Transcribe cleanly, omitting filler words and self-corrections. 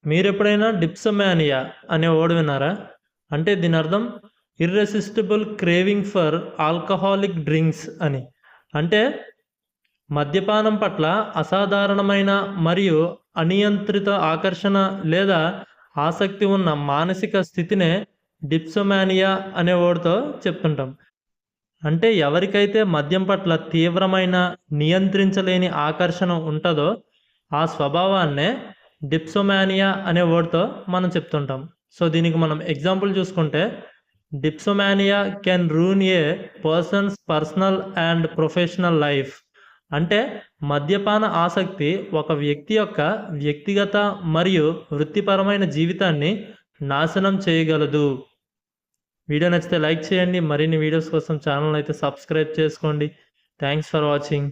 మీరెప్పుడైనా డిప్సోమానియా అనే వర్డ్ విన్నారా? అంటే దీని అర్థం irresistible craving for alcoholic drinks అని. అంటే మద్యపానం పట్ల అసాధారణమైన మరియు అనియంత్రిత ఆకర్షణ లేదా ఆసక్తి ఉన్న మానసిక స్థితినే డిప్సోమానియా అనే వర్డ్‌తో చెప్తుంటాం. అంటే ఎవరికైతే మద్యం పట్ల తీవ్రమైన, నియంత్రించలేని ఆకర్షణ ఉంటదో, ఆ స్వభావాన్నే డిప్సోమానియా అనే వర్డ్‌తో మనం చెప్తుంటాం. సో, దీనికి మనం ఎగ్జాంపుల్ చూసుకుంటే, dipsomania can ruin a person's personal and professional life. అంటే మద్యపాన ఆసక్తి ఒక వ్యక్తి యొక్క వ్యక్తిగత మరియు వృత్తిపరమైన జీవితాన్ని నాశనం చేయగలదు. వీడియో నచ్చితే లైక్ చేయండి. మరిన్ని వీడియోస్ కోసం ఛానల్ అయితే సబ్స్క్రైబ్ చేసుకోండి. Thanks for watching.